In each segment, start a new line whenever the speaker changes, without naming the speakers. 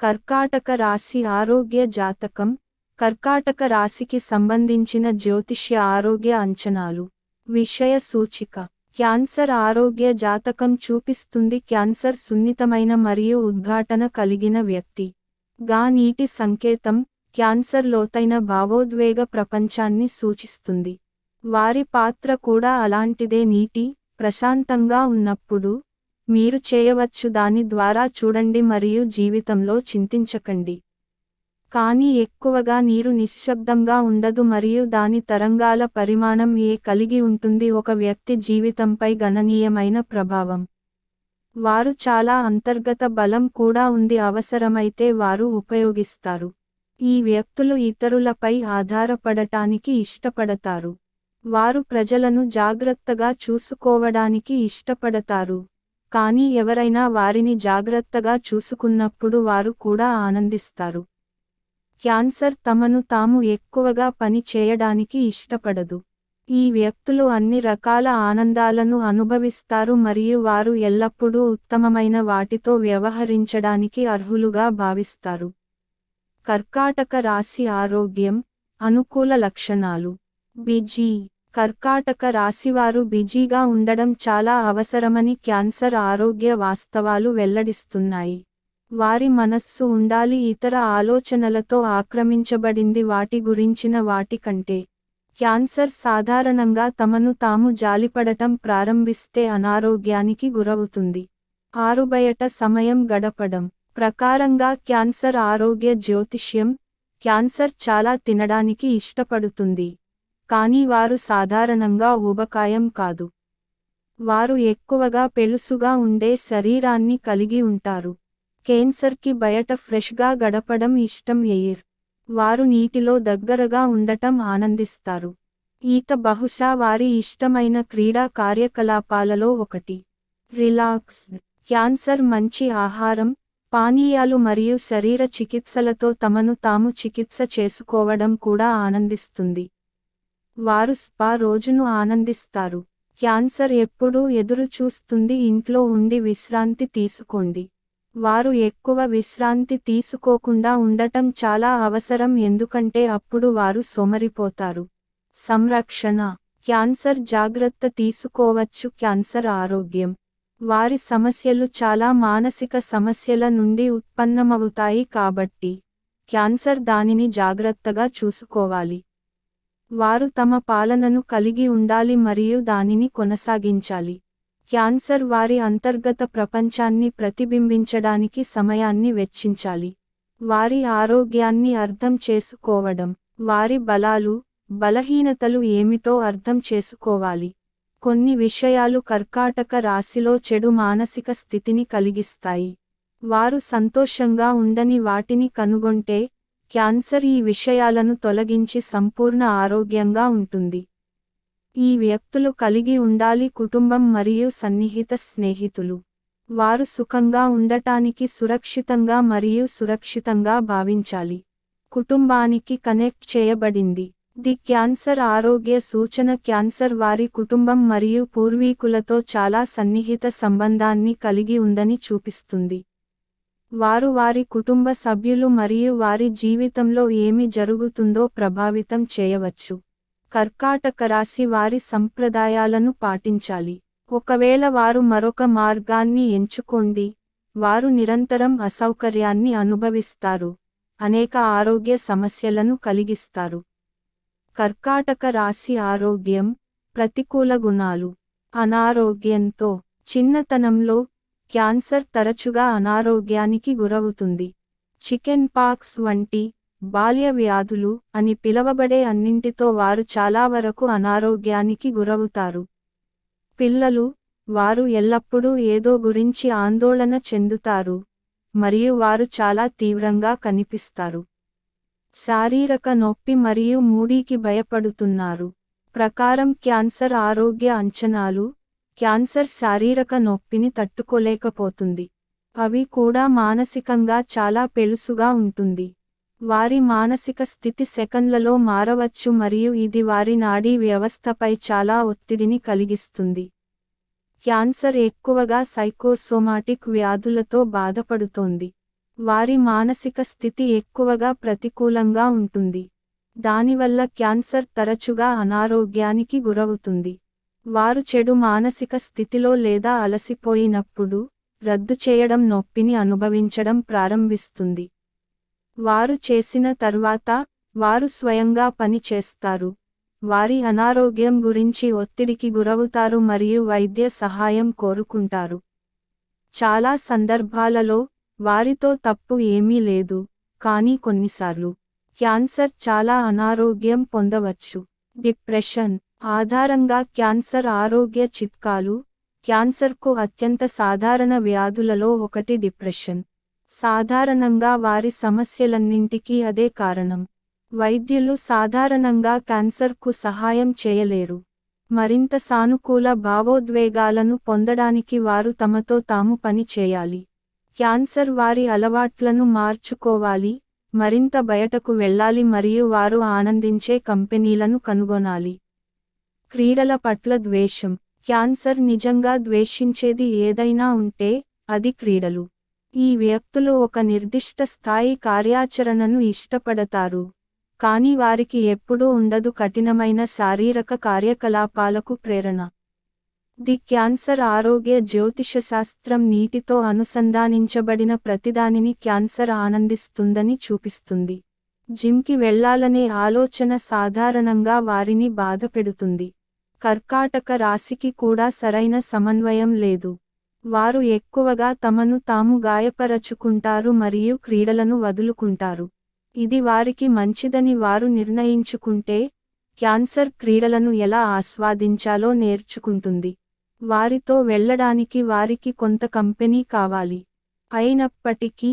కర్కాటక రాశి ఆరోగ్య జాతకం. కర్కాటక రాశికి సంబంధించిన జ్యోతిష్య ఆరోగ్య అంచనాలు. విషయ సూచిక. క్యాన్సర్ ఆరోగ్య జాతకం చూపిస్తుంది క్యాన్సర్ సున్నితమైన మరియు ఉద్ఘాటన కలిగిన వ్యక్తి. గా నీటి సంకేతం. క్యాన్సర్ లోతైన భావోద్వేగ ప్రపంచాన్ని సూచిస్తుంది. వారి పాత్ర కూడా అలాంటిదే. నీటి ప్రశాంతంగా ఉన్నప్పుడు మీరు చేయవచ్చు దాని ద్వారా చూడండి మరియు జీవితంలో చింతించకండి. కానీ ఎక్కువగా నీరు నిశ్శబ్దంగా ఉండదు మరియు దాని తరంగాల పరిమాణం కలిగి ఉంటుంది ఒక వ్యక్తి జీవితంపై గణనీయమైన ప్రభావం. వారు చాలా అంతర్గత బలం కూడా ఉంది అవసరమైతే వారు ఉపయోగిస్తారు. ఈ వ్యక్తులు ఇతరులపై ఆధారపడటానికి ఇష్టపడతారు. వారు ప్రజలను జాగ్రత్తగా చూసుకోవడానికి ఇష్టపడతారు. కానీ ఎవరైనా వారిని జాగ్రత్తగా చూసుకున్నప్పుడు వారు కూడా ఆనందిస్తారు. క్యాన్సర్ తమను తాము ఎక్కువగా పని చేయడానికి ఇష్టపడదు. ఈ వ్యక్తులు అన్ని రకాల ఆనందాలను అనుభవిస్తారు మరియు వారు ఎల్లప్పుడూ ఉత్తమమైన వాటితో వ్యవహరించడానికి అర్హులుగా భావిస్తారు. కర్కాటక రాశి ఆరోగ్యం. అనుకూల లక్షణాలు. బిజీ. కర్కాటక రాశివారు బిజీగా ఉండడం చాలా అవసరమని క్యాన్సర్ ఆరోగ్య వాస్తవాలు వెల్లడిస్తున్నాయి. వారి మనస్సు ఉండాలి ఇతర ఆలోచనలతో ఆక్రమించబడింది వాటి గురించిన వాటి కంటే. క్యాన్సర్ సాధారణంగా తమను తాము జాలిపడటం ప్రారంభిస్తే అనారోగ్యానికి గురవుతుంది. ఆరుబయట సమయం గడపడం. ప్రకారంగా క్యాన్సర్ ఆరోగ్య జ్యోతిష్యం. క్యాన్సర్ చాలా తినడానికి ఇష్టపడుతుంది. కానీ వారు సాధారణంగా ఊబకాయం కాదు. వారు ఎక్కువగా పెళుసుగా ఉండే శరీరాన్ని కలిగి ఉంటారు. క్యాన్సర్కి బయట ఫ్రెష్గా గడపడం ఇష్టం. వారు నీటిలో దగ్గరగా ఉండటం ఆనందిస్తారు. ఈత బహుశా వారి ఇష్టమైన క్రీడా కార్యకలాపాలలో ఒకటి. రిలాక్స్. క్యాన్సర్ మంచి ఆహారం, పానీయాలు మరియు శరీర చికిత్సలతో తమను తాము చికిత్స చేసుకోవడం కూడా ఆనందిస్తుంది. వారు స్పా రోజును ఆనందిస్తారు. క్యాన్సర్ ఎప్పుడూ ఎదురు చూస్తుంది ఇంట్లో ఉండి విశ్రాంతి తీసుకోండి. వారు ఎక్కువ విశ్రాంతి తీసుకోకుండా ఉండటం చాలా అవసరం ఎందుకంటే అప్పుడు వారు సోమరిపోతారు. సంరక్షణ. క్యాన్సర్ జాగ్రత్త తీసుకోవచ్చు క్యాన్సర్ ఆరోగ్యం. వారి సమస్యలు చాలా మానసిక సమస్యల నుండి ఉత్పన్నమవుతాయి కాబట్టి క్యాన్సర్ దానిని జాగ్రత్తగా చూసుకోవాలి. వారు తమ పాలనను కలిగి ఉండాలి మరియు దానిని కొనసాగించాలి. క్యాన్సర్ వారి అంతర్గత ప్రపంచాన్ని ప్రతిబింబించడానికి సమయాన్ని వెచ్చించాలి. వారి ఆరోగ్యాన్ని అర్థం చేసుకోవడం, వారి బలాలు, బలహీనతలు ఏమిటో అర్థం చేసుకోవాలి. కొన్ని విషయాలు కర్కాటక రాశిలో చెడు మానసిక స్థితిని కలిగిస్తాయి. వారు సంతోషంగా ఉండని వాటిని కనుగొంటే క్యాన్సర్ ఈ విషయాలను తొలగించి సంపూర్ణ ఆరోగ్యంగా ఉంటుంది. ఈ వ్యక్తులు కలిగి ఉండాలి కుటుంబం మరియు సన్నిహిత స్నేహితులు. వారు సుఖంగా ఉండటానికి సురక్షితంగా మరియు సురక్షితంగా భావించాలి. కుటుంబానికి కనెక్ట్ చేయబడింది. ది క్యాన్సర్ ఆరోగ్య సూచన క్యాన్సర్ వారి కుటుంబం మరియు పూర్వీకులతో చాలా సన్నిహిత సంబంధాన్ని కలిగి ఉందని చూపిస్తుంది. వారు వారి కుటుంబ సభ్యులు మరియు వారి జీవితంలో ఏమి జరుగుతుందో ప్రభావితం చేయవచ్చు. కర్కాటక రాశి వారి సంప్రదాయాలను పాటించాలి. ఒకవేళ వారు మరొక మార్గాన్ని ఎంచుకోండి, వారు నిరంతరం అసౌకర్యాన్ని అనుభవిస్తారు, అనేక ఆరోగ్య సమస్యలను కలిగిస్తారు. కర్కాటక రాశి ఆరోగ్యం. ప్రతికూల గుణాలు. అనారోగ్యంతో. చిన్నతనంలో క్యాన్సర్ తరచుగా అనారోగ్యానికి గురవుతుంది. చికెన్ పాక్స్ వంటి బాల్య వ్యాధులు అని పిలవబడే అన్నింటితో వారు చాలా వరకు అనారోగ్యానికి గురవుతారు. పిల్లలు. వారు ఎల్లప్పుడూ ఏదో గురించి ఆందోళన చెందుతారు మరియు వారు చాలా తీవ్రంగా కనిపిస్తారు. శారీరక నొప్పి మరియు మూడీకి భయపడుతున్నారు. ప్రకారం క్యాన్సర్ ఆరోగ్య అంచనాలు. క్యాన్సర్ శారీరక నొప్పిని తట్టుకోలేకపోతుంది. అవి కూడా మానసికంగా చాలా పెళుసుగా ఉంటుంది. వారి మానసిక స్థితి సెకన్లలో మారవచ్చు మరియు ఇది వారి నాడీ వ్యవస్థపై చాలా ఒత్తిడిని కలిగిస్తుంది. క్యాన్సర్ ఎక్కువగా సైకోసోమాటిక్ వ్యాధులతో బాధపడుతోంది. వారి మానసిక స్థితి ఎక్కువగా ప్రతికూలంగా ఉంటుంది. దానివల్ల క్యాన్సర్ తరచుగా అనారోగ్యానికి గురవుతుంది. వారు చెడు మానసిక స్థితిలో లేదా అలసిపోయినప్పుడు రద్దు చేయడం నొప్పిని అనుభవించడం ప్రారంభిస్తుంది. వారు చేసిన తర్వాత వారు స్వయంగా పని చేస్తారు. వారి అనారోగ్యం గురించి ఒత్తిడికి గురవుతారు మరియు వైద్య సహాయం కోరుకుంటారు. చాలా సందర్భాలలో వారితో తప్పు ఏమీ లేదు, కానీ కొన్నిసార్లు క్యాన్సర్ చాలా అనారోగ్యం పొందవచ్చు. డిప్రెషన్ ఆధారంగా క్యాన్సర్ ఆరోగ్య చిట్కాలు. క్యాన్సర్కు అత్యంత సాధారణ వ్యాధులలో ఒకటి డిప్రెషన్. సాధారణంగా వారి సమస్యలన్నింటికీ అదే కారణం. వైద్యులు సాధారణంగా క్యాన్సర్కు సహాయం చేయలేరు. మరింత సానుకూల భావోద్వేగాలను పొందడానికి వారు తమతో తాము పని చేయాలి. క్యాన్సర్ వారి అలవాట్లను మార్చుకోవాలి, మరింత బయటకు వెళ్ళాలి మరియు వారు ఆనందించే కంపెనీలను కనుగొనాలి. క్రీడల పట్ల ద్వేషం. క్యాన్సర్ నిజంగా ద్వేషించేది ఏదైనా ఉంటే అది క్రీడలు. ఈ వ్యక్తులు ఒక నిర్దిష్ట స్థాయి కార్యాచరణను ఇష్టపడతారు, కానీ వారికి ఎప్పుడూ ఉండదు కఠినమైన శారీరక కార్యకలాపాలకు ప్రేరణ. ది క్యాన్సర్ ఆరోగ్య జ్యోతిషశాస్త్రం నీటితో అనుసంధానించబడిన ప్రతిదానిని క్యాన్సర్ ఆనందిస్తుందని చూపిస్తుంది. జిమ్కి వెళ్లాలనే ఆలోచన సాధారణంగా వారిని బాధపెడుతుంది. కర్కాటక రాశికి కూడా సరైన సమన్వయం లేదు. వారు ఎక్కువగా తమను తాము గాయపరచుకుంటారు మరియు క్రీడలను వదులుకుంటారు. ఇది వారికి మంచిదని వారు నిర్ణయించుకుంటే, క్యాన్సర్ క్రీడలను ఎలా ఆస్వాదించాలో నేర్చుకుంటుంది. వారితో వెళ్ళడానికి వారికి కొంత కంపెనీ కావాలి. అయినప్పటికీ,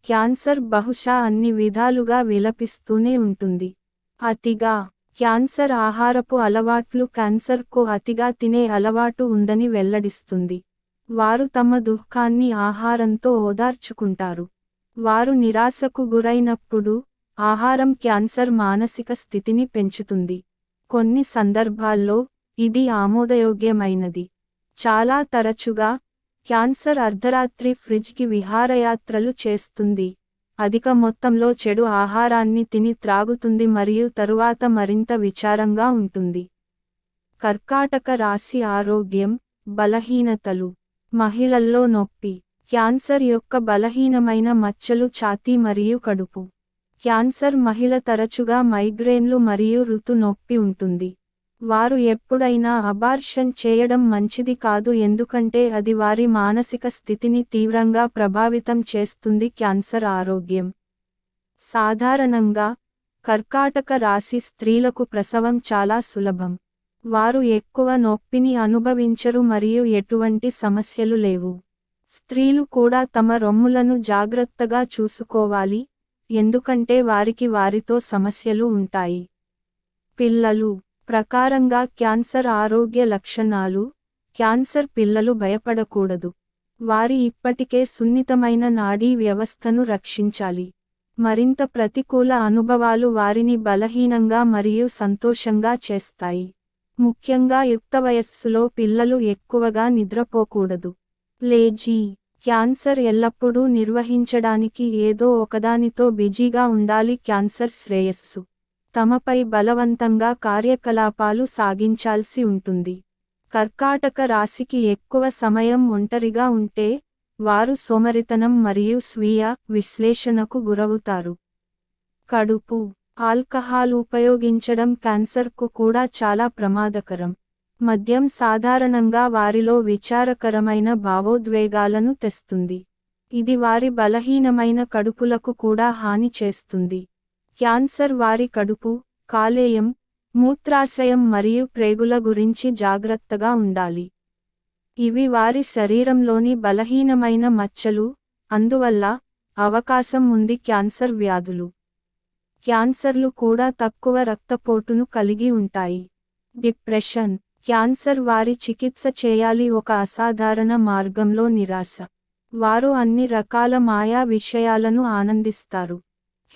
క్యాన్సర్ బహుశా అన్ని విధాలుగా విలపిస్తూనే ఉంటుంది. అతిగా క్యాన్సర్ ఆహారపు అలవాట్లు. క్యాన్సర్కు అతిగా తినే అలవాటు ఉందని వెల్లడిస్తుంది. వారు తమ దుఃఖాన్ని ఆహారంతో ఓదార్చుకుంటారు. వారు నిరాశకు గురైనప్పుడు ఆహారం క్యాన్సర్ మానసిక స్థితిని పెంచుతుంది. కొన్ని సందర్భాల్లో ఇది ఆమోదయోగ్యమైనది. చాలా తరచుగా క్యాన్సర్ అర్ధరాత్రి ఫ్రిడ్జ్కి విహారయాత్రలు చేస్తుంది, అధిక మొత్తంలో చెడు ఆహారాన్ని తిని త్రాగుతుంది మరియు తరువాత మరింత విచారంగా ఉంటుంది. కర్కాటక రాశి ఆరోగ్యం. బలహీనతలు. మహిళల్లో నొప్పి. క్యాన్సర్ యొక్క బలహీనమైన మచ్చలు ఛాతీ మరియు కడుపు. క్యాన్సర్ మహిళ తరచుగా మైగ్రేన్లు మరియు ఋతు నొప్పి ఉంటుంది. వారు ఎప్పుడైనా అబార్షన్ చేయడం మంచిది కాదు ఎందుకంటే అది వారి మానసిక స్థితిని తీవ్రంగా ప్రభావితం చేస్తుంది. క్యాన్సర్ ఆరోగ్యం. సాధారణంగా కర్కాటక రాశి స్త్రీలకు ప్రసవం చాలా సులభం. వారు ఎక్కువ నొప్పిని అనుభవించరు మరియు ఎటువంటి సమస్యలు లేవు. స్త్రీలు కూడా తమ రొమ్ములను జాగ్రత్తగా చూసుకోవాలి, ఎందుకంటే వారికి వారితో సమస్యలు ఉంటాయి. పిల్లలు ప్రకారంగా క్యాన్సర్ ఆరోగ్య లక్షణాలు. క్యాన్సర్ పిల్లలు భయపడకూడదు. వారి ఇప్పటికే సున్నితమైన నాడీ వ్యవస్థను రక్షించాలి. మరింత ప్రతికూల అనుభవాలు వారిని బలహీనంగా మరియు సంతోషంగా చేస్తాయి. ముఖ్యంగా యుక్త వయస్సులో పిల్లలు ఎక్కువగా నిద్రపోకూడదు. లేజీ. క్యాన్సర్ ఎల్లప్పుడూ నిర్వహించడానికి ఏదో ఒకదానితో బిజీగా ఉండాలి. క్యాన్సర్ శ్రేయస్సు. తమపై బలవంతంగా కార్యకలాపాలు సాగించాల్సి ఉంటుంది. కర్కాటక రాశికి ఎక్కువ సమయం ఒంటరిగా ఉంటే వారు సోమరితనం మరియు స్వీయ విశ్లేషణకు గురవుతారు. కడుపు. ఆల్కహాల్ ఉపయోగించడం క్యాన్సర్కు కూడా చాలా ప్రమాదకరం. మద్యం సాధారణంగా వారిలో విచారకరమైన భావోద్వేగాలను తెస్తుంది. ఇది వారి బలహీనమైన కడుపులకు కూడా హాని చేస్తుంది. క్యాన్సర్ వారి కడుపు, కాలేయం, మూత్రాశయం మరియు ప్రేగుల గురించి జాగ్రత్తగా ఉండాలి. ఇవి వారి శరీరంలోని బలహీనమైన మచ్చలు, అందువల్ల అవకాశం ఉంది క్యాన్సర్ వ్యాధులు. క్యాన్సర్లు కూడా తక్కువ రక్తపోటును కలిగి ఉంటాయి. డిప్రెషన్. క్యాన్సర్ వారి చికిత్స చేయాలి ఒక అసాధారణ మార్గంలో నిరాశ. వారు అన్ని రకాల మాయా విషయాలను ఆనందిస్తారు.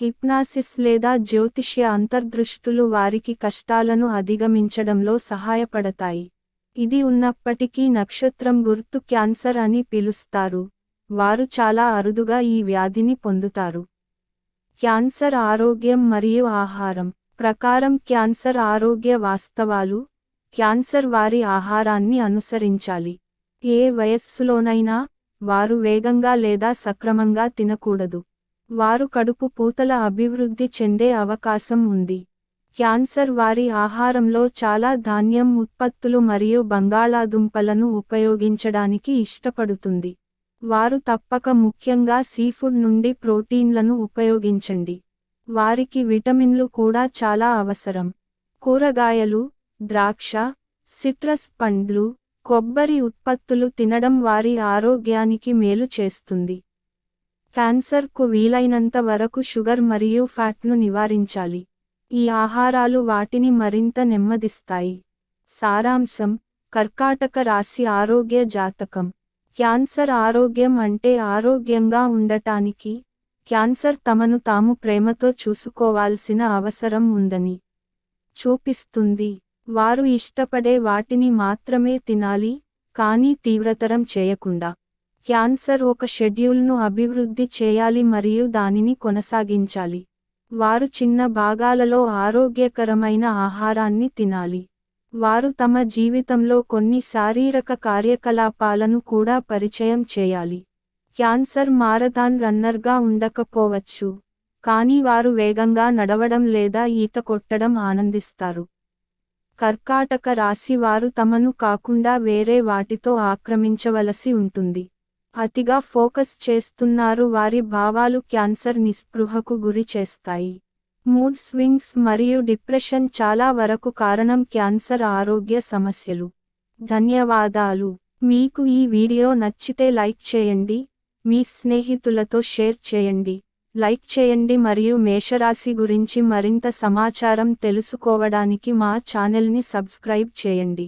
హిప్నాసిస్ లేదా జ్యోతిష్య అంతర్దృష్టులు వారికి కష్టాలను అధిగమించడంలో సహాయపడతాయి. ఇది ఉన్నప్పటికీ నక్షత్రం గుర్తు క్యాన్సర్ అని పిలుస్తారు, వారు చాలా అరుదుగా ఈ వ్యాధిని పొందుతారు. క్యాన్సర్ ఆరోగ్యం మరియు ఆహారం ప్రకారం క్యాన్సర్ ఆరోగ్య వాస్తవాలు. క్యాన్సర్ వారి ఆహారాన్ని అనుసరించాలి. ఏ వయస్సులోనైనా వారు వేగంగా లేదా సక్రమంగా తినకూడదు. వారు కడుపు పూతల అభివృద్ధి చెందే అవకాశం ఉంది. క్యాన్సర్ వారి ఆహారంలో చాలా ధాన్యం ఉత్పత్తులు మరియు బంగాళాదుంపలను ఉపయోగించడానికి ఇష్టపడుతుంది. వారు తప్పక ముఖ్యంగా సీఫుడ్ నుండి ప్రోటీన్లను ఉపయోగించండి. వారికి విటమిన్లు కూడా చాలా అవసరం. కూరగాయలు, ద్రాక్ష, సిట్రస్ పండ్లు, కొబ్బరి ఉత్పత్తులు తినడం వారి ఆరోగ్యానికి మేలు చేస్తుంది. క్యాన్సర్కు వీలైనంత వరకు షుగర్ మరియు ఫ్యాట్ను నివారించాలి. ఈ ఆహారాలు వాటిని మరింత నెమ్మదిస్తాయి. సారాంశం: కర్కాటక రాశి ఆరోగ్య జాతకం. క్యాన్సర్ ఆరోగ్యం అంటే ఆరోగ్యంగా ఉండటానికి, క్యాన్సర్ తమను తాము ప్రేమతో చూసుకోవాల్సిన అవసరం ఉందని చూపిస్తుంది. వారు ఇష్టపడే వాటిని మాత్రమే తినాలి, కానీ తీవ్రతరం చేయకుండా. క్యాన్సర్ ఒక షెడ్యూల్ను అభివృద్ధి చేయాలి మరియు దానిని కొనసాగించాలి. వారు చిన్న భాగాలలో ఆరోగ్యకరమైన ఆహారాన్ని తినాలి. వారు తమ జీవితంలో కొన్ని శారీరక కార్యకలాపాలను కూడా పరిచయం చేయాలి. క్యాన్సర్ మారథాన్ రన్నర్గా ఉండకపోవచ్చు, కానీ వారు వేగంగా నడవడం లేదా ఈత కొట్టడం ఆనందిస్తారు. కర్కాటక రాశి వారు తమను కాకుండా వేరే వాటితో ఆక్రమించవలసి ఉంటుంది. అతిగా ఫోకస్ చేస్తున్నారు. వారి భావాలు క్యాన్సర్ నిస్పృహకు గురి చేస్తాయి. మూడ్ స్వింగ్స్ మరియు డిప్రెషన్ చాలా వరకు కారణం క్యాన్సర్ ఆరోగ్య సమస్యలు. ధన్యవాదాలు. మీకు ఈ వీడియో నచ్చితే లైక్ చేయండి, మీ స్నేహితులతో షేర్ చేయండి. లైక్ చేయండి మరియు మేషరాశి గురించి మరింత సమాచారం తెలుసుకోవడానికి మా ఛానల్ని సబ్స్క్రైబ్ చేయండి.